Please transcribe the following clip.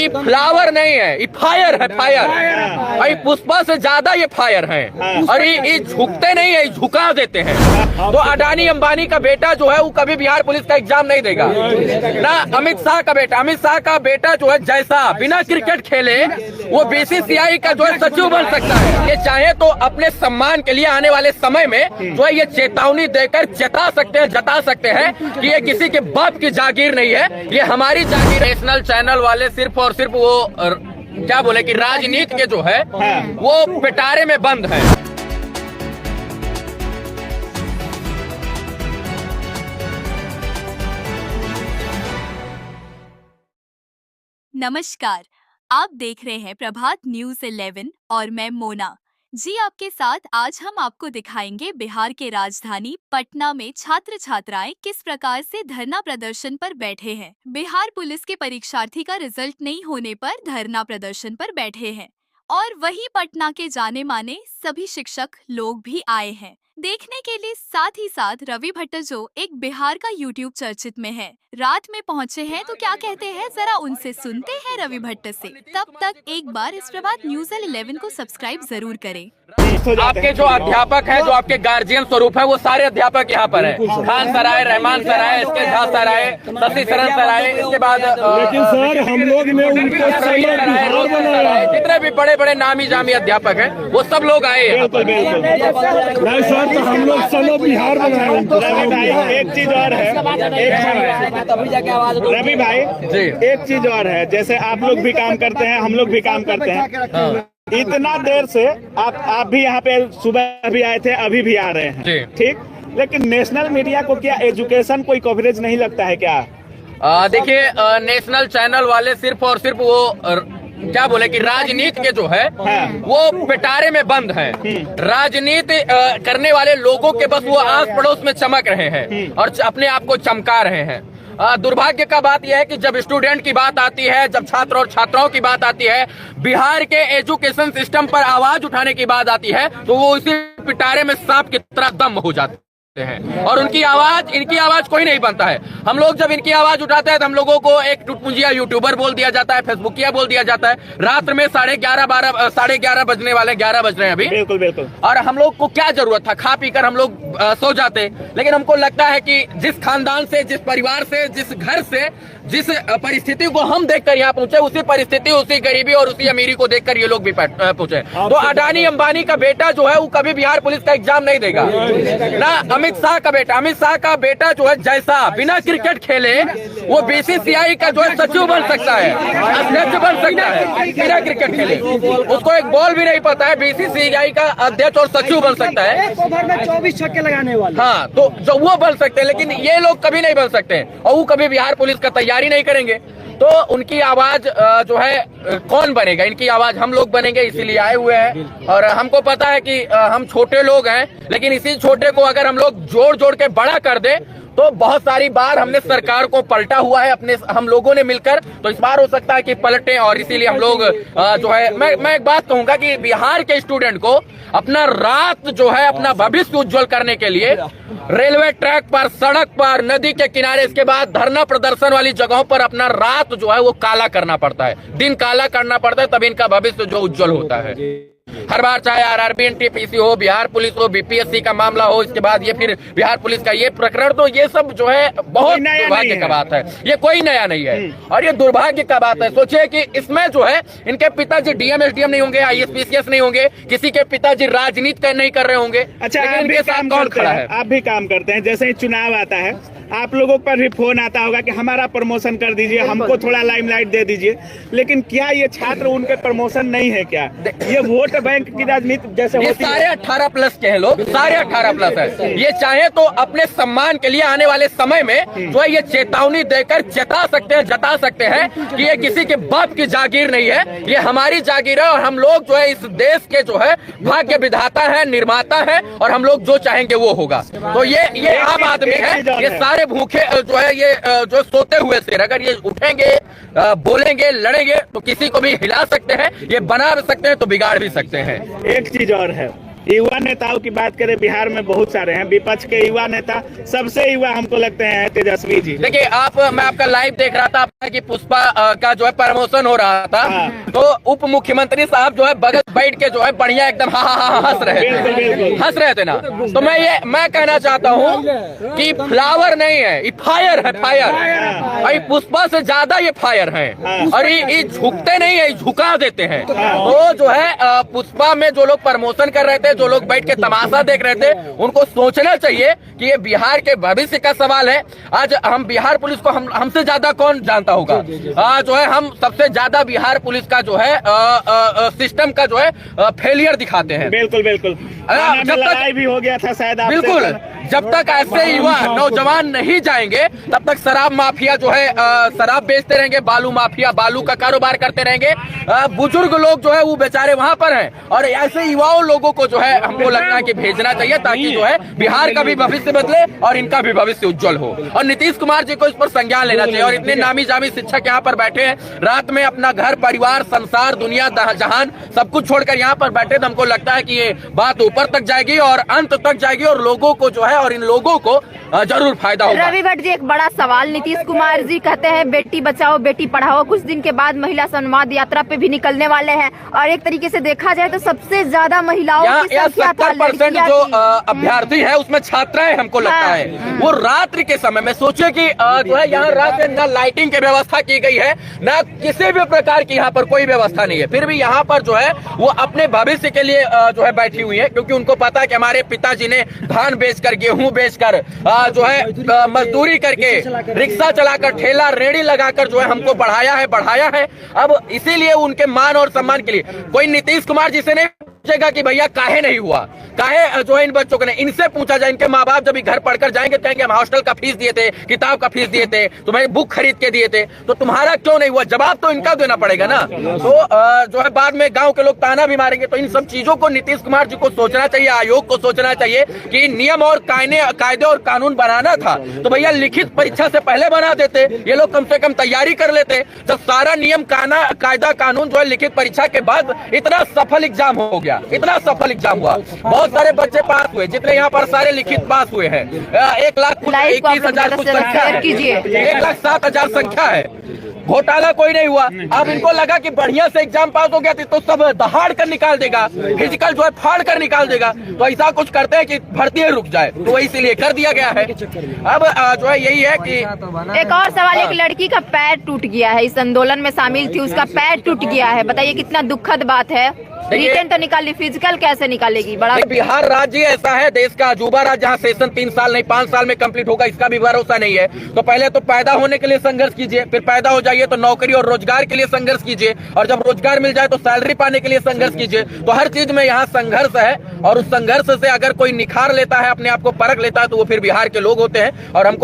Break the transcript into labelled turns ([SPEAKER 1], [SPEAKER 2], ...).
[SPEAKER 1] ये फ्लावर नहीं है, ये फायर है, फायर। और पुष्पा से ज्यादा ये फायर है। और ये झुकते नहीं है, झुका देते हैं। तो अडानी अंबानी का बेटा जो है वो कभी बिहार पुलिस का एग्जाम नहीं देगा। ना अमित शाह का बेटा जो है जैसा बिना क्रिकेट खेले वो बीसीसीआई का जो है सचिव बन सकता है। ये चाहे तो अपने सम्मान के लिए आने वाले समय में जो है ये चेतावनी देकर जता सकते हैं कि ये किसी के बाप की जागीर नहीं है, ये हमारी जागीर। नेशनल चैनल वाले सिर्फ और सिर्फ वो क्या बोले कि राजनीति के जो है वो पिटारे में बंद है।
[SPEAKER 2] नमस्कार, आप देख रहे हैं प्रभात न्यूज 11 और मैं मोना जी आपके साथ। आज हम आपको दिखाएंगे बिहार के राजधानी पटना में छात्र छात्राएं किस प्रकार से धरना प्रदर्शन पर बैठे हैं। बिहार पुलिस के परीक्षार्थी का रिजल्ट नहीं होने पर धरना प्रदर्शन पर बैठे हैं और वहीं पटना के जाने माने सभी शिक्षक लोग भी आए हैं देखने के लिए। साथ ही साथ रवि भट्ट जो एक बिहार का यूट्यूब चर्चित में है, रात में पहुंचे हैं, तो क्या कहते हैं जरा उनसे सुनते हैं रवि भट्ट से। तब तक एक बार इस प्रभात न्यूज 11 को सब्सक्राइब जरूर करें।
[SPEAKER 1] आपके जो अध्यापक हैं, जो आपके गार्जियन स्वरूप है, वो सारे अध्यापक यहाँ पर हैं। खान सराय, रहमान सराय, इसके झा सराय, शशि शरण सराय, इसके बाद
[SPEAKER 3] लेकिन सर हम लोग ने उनको
[SPEAKER 1] जितने भी बड़े बड़े नामी जामी अध्यापक हैं वो सब लोग आए हैं।
[SPEAKER 3] नहीं सर, तो हम लोग चलो बिहार बनाए।
[SPEAKER 4] एक चीज और है, रवि भाई
[SPEAKER 1] जी,
[SPEAKER 4] एक चीज और है, जैसे आप लोग भी काम करते हैं, हम लोग भी काम करते हैं। इतना देर से आप भी यहाँ पे सुबह भी आए थे, अभी भी आ रहे हैं, ठीक। लेकिन नेशनल मीडिया को क्या एजुकेशन कोई कवरेज नहीं लगता है क्या?
[SPEAKER 1] देखिए, नेशनल चैनल वाले सिर्फ और सिर्फ वो क्या बोले कि राजनीति के जो है वो पिटारे में बंद है। राजनीति करने वाले लोगों के बस वो आस पड़ोस में चमक रहे हैं और अपने आप को चमका रहे हैं। दुर्भाग्य का बात यह है कि जब स्टूडेंट की बात आती है, जब छात्र और छात्राओं की बात आती है, बिहार के एजुकेशन सिस्टम पर आवाज उठाने की बात आती है, तो वो इसी पिटारे में सांप की तरह दम हो जाते हैं और इनकी आवाज कोई नहीं बनता है। हम लोग जब इनकी आवाज उठाते हैं तो हम लोगों को एक टुटपुंजिया यूट्यूबर बोल दिया जाता है, फेसबुकिया बोल दिया जाता है। रात में 11:30 बजने वाले, 11 बज रहे हैं अभी।
[SPEAKER 4] बिल्कुल बिल्कुल।
[SPEAKER 1] और हम लोग को क्या जरूरत था, खा पी कर हम लोग सो जाते। लेकिन हमको लगता है कि जिस खानदान से, जिस परिवार से, जिस घर से, जिस परिस्थिति को हम देखकर यहाँ पहुंचे, उसी परिस्थिति, उसी गरीबी और उसी अमीरी को देखकर ये लोग भी पहुंचे। तो अडानी अंबानी का बेटा जो है वो कभी बिहार पुलिस का एग्जाम नहीं देगा। ना अमित शाह का बेटा जो है जैसा बिना क्रिकेट खेले वो बीसीसीआई का जो है सचिव बन सकता है, अध्यक्ष बन सकता है बिना क्रिकेट खेले। उसको एक बॉल भी नहीं पता है, बीसीसीआई का अध्यक्ष और सचिव बन सकता है।
[SPEAKER 5] 24 छक्के लगाने वाले।
[SPEAKER 1] हाँ, तो जो वो बन सकते हैं, लेकिन ये लोग कभी नहीं बन सकते और वो कभी बिहार पुलिस का तैयारी नहीं करेंगे। तो उनकी आवाज जो है कौन बनेगा? इनकी आवाज हम लोग बनेंगे, इसीलिए आए हुए हैं। और हमको पता है कि हम छोटे लोग हैं, लेकिन इसी छोटे को अगर हम लोग जोड़ के बड़ा कर दे तो बहुत सारी बार हमने सरकार को पलटा हुआ है अपने हम लोगों ने मिलकर, तो इस बार हो सकता है कि पलटे। और इसीलिए हम लोग जो है मैं एक बात कहूंगा कि बिहार के स्टूडेंट को अपना रात जो है अपना भविष्य उज्जवल करने के लिए रेलवे ट्रैक पर, सड़क पर, नदी के किनारे, इसके बाद धरना प्रदर्शन वाली जगहों पर अपना रात जो है वो काला करना पड़ता है, दिन काला करना पड़ता है, तब इनका भविष्य जो उज्जवल होता है। हर बार चाहे आरआरबी, एनटीपीसी हो, बिहार पुलिस हो, बीपीएससी का मामला हो, इसके बाद ये फिर बिहार पुलिस का ये प्रकरण, तो ये सब जो है बहुत दुर्भाग्य का बात है। ये कोई नया नहीं है और ये दुर्भाग्य का बात है। सोचिए कि इसमें जो है इनके पिताजी डीएम एसडीएम नहीं होंगे, आईएएस पीसीएस नहीं होंगे, किसी के पिताजी राजनीति नहीं कर रहे होंगे।
[SPEAKER 4] अच्छा,
[SPEAKER 1] इनके साथ कौन खड़ा है?
[SPEAKER 4] आप भी काम करते हैं, जैसे ही चुनाव आता है आप लोगों पर भी फोन आता होगा कि हमारा प्रमोशन कर दीजिए, हमको थोड़ा लाइमलाइट दे दीजिए। लेकिन क्या ये छात्र उनके प्रमोशन नहीं है क्या? ये वोट बैंक की राजनीति जैसे होती है।
[SPEAKER 1] सारे 18+ के हैं लोग, सारे 18+ है। ये चाहे तो अपने सम्मान के लिए आने वाले समय में जो है ये चेतावनी देकर जता सकते हैं कि ये किसी के बाप की जागीर नहीं है, ये हमारी जागीर है और हम लोग जो है इस देश के जो है भाग्य विधाता है, निर्माता है और हम लोग जो चाहेंगे वो होगा। तो ये आम आदमी है, ये सारे भूखे जो है ये जो सोते हुए शेर, अगर ये उठेंगे, बोलेंगे, लड़ेंगे तो किसी को भी हिला सकते हैं, ये बना भी सकते हैं तो बिगाड़ भी सकते हैं।
[SPEAKER 4] एक चीज और है, युवा नेताओं की बात करें, बिहार में बहुत सारे हैं विपक्ष के युवा नेता। सबसे युवा हमको लगते हैं तेजस्वी जी।
[SPEAKER 1] देखिए मैं आपका लाइव देख रहा था कि पुष्पा का जो है प्रमोशन हो रहा था, तो उप मुख्यमंत्री साहब जो है बगल बैठ के जो है बढ़िया एकदम हंस रहे थे ना। तो मैं कहना चाहता हूँ कि फ्लावर नहीं है, ये फायर है, फायर। पुष्पा से ज्यादा ये फायर है, और ये झुकते नहीं है, झुका देते हैं। तो जो है पुष्पा में जो लोग प्रमोशन कर रहे थे, जो लोग बैठ के तमाशा देख रहे थे, उनको सोचना चाहिए कि ये बिहार के भविष्य का सवाल है। आज हम बिहार पुलिस को हमसे ज्यादा कौन जानता होगा? जो है हम सबसे ज्यादा बिहार पुलिस का जो है सिस्टम का जो है फेलियर दिखाते हैं।
[SPEAKER 4] बिल्कुल बिल्कुल, जब लड़ाई भी हो गया था शायद।
[SPEAKER 1] बिल्कुल, जब तक ऐसे युवा नौजवान नहीं जाएंगे तब तक शराब माफिया जो है शराब बेचते रहेंगे, बालू माफिया बालू का कारोबार करते रहेंगे। बुजुर्ग लोग जो है वो बेचारे वहां पर हैं, और ऐसे युवाओं लोगों को जो है हमको लगता है कि भेजना चाहिए, ताकि जो है बिहार का भी भविष्य बदले और इनका भी भविष्य उज्जवल हो। और नीतीश कुमार जी को इस पर संज्ञान लेना चाहिए। और इतने नामी जामी शिक्षक यहाँ पर बैठे हैं, रात में अपना घर परिवार संसार दुनिया जहान सब कुछ छोड़कर यहाँ पर बैठे, तो हमको लगता है कि ये बात ऊपर तक जाएगी और अंत तक जाएगी, और लोगों को जो है और इन लोगों को जरूर फायदा होगा।
[SPEAKER 6] रवि भट्ट जी, एक बड़ा सवाल, नीतीश कुमार जी कहते हैं बेटी बचाओ बेटी पढ़ाओ, कुछ दिन के बाद महिला संवाद यात्रा पे भी निकलने वाले हैं, और एक तरीके से देखा जाए तो सबसे ज्यादा महिलाओं की संख्या
[SPEAKER 1] 70% जो अभ्यर्थी है उसमें छात्राएं हमको लगता है। वो रात्रि के समय में सोचिए कि जो है यहाँ रात में न लाइटिंग की व्यवस्था की गई है, न किसी भी प्रकार की यहाँ पर कोई व्यवस्था नहीं है, फिर भी यहाँ पर जो है वो अपने भविष्य के लिए जो है बैठी हुई है, क्योंकि उनको पता है कि हमारे पिताजी ने धान बेचकर गेहूं बेचकर जो है मजदूरी करके रिक्शा चलाकर ठेला रेड़ी लगाकर जो है हमको बढ़ाया है। अब इसीलिए उनके मान और सम्मान के लिए कोई नीतीश कुमार जी से नहीं पूछेगा कि भैया काहे नहीं हुआ, काहे जो है इन बच्चों को नहीं, इनसे पूछा जाए। इनके माँ बाप जब घर पढ़कर जाएंगे तो कहेंगे हम हॉस्टल का फीस दिए थे, किताब का फीस दिए थे, तुम्हें बुक खरीद के दिए थे, तो तुम्हारा क्यों नहीं हुआ? जवाब तो इनका देना पड़ेगा ना। तो जो है बाद में गांव के लोग ताना भी मारेंगे। तो इन सब चीजों को नीतीश कुमार जी को सोचना चाहिए, आयोग को सोचना चाहिए कि नियम और कायदे और कानून बनाना था तो भैया लिखित परीक्षा से पहले बना देते, ये लोग कम से कम तैयारी कर लेते। जब सारा नियम कायदा कानून जो है लिखित परीक्षा के बाद इतना सफल एग्जाम हो गया, इतना सफल एग्जाम हुआ, बहुत सारे बच्चे पास हुए, जितने यहाँ पर सारे लिखित पास हुए हैं। 1,21,000 कुछ संख्या है, 1,07,000 संख्या है। घोटाला कोई नहीं हुआ। अब इनको लगा कि बढ़िया से एग्जाम पास हो गया तो सब दहाड़ कर निकाल देगा, फिजिकल जो है फाड़ कर निकाल देगा, तो ऐसा कुछ करते हैं कि भर्ती रुक जाए, तो इसीलिए कर दिया गया है। अब जो है यही है कि
[SPEAKER 6] एक और सवाल, एक लड़की का पैर टूट गया है, इस आंदोलन में शामिल थी, उसका पैर टूट गया है, बताइए कितना दुखद बात है। रिटर्न तो निकाली, फिजिकल कैसे निकालेगी? बड़ा
[SPEAKER 1] बिहार राज्य ऐसा है, देश का अजूबा राज्य, जहाँ सेशन 3 साल नहीं 5 साल में कंप्लीट होगा, इसका भी भरोसा नहीं है। तो पहले तो पैदा होने के लिए संघर्ष कीजिए, फिर पैदा हो जाइए तो नौकरी और रोजगार के लिए संघर्ष कीजिए, और जब रोजगार मिल जाए तो सैलरी पाने के लिए संघर्ष कीजिए। तो हर चीज में यहाँ संघर्ष है, और उस संघर्ष से अगर कोई निखार लेता है, अपने आप को परख लेता है, तो वो फिर बिहार के लोग होते हैं। और हमको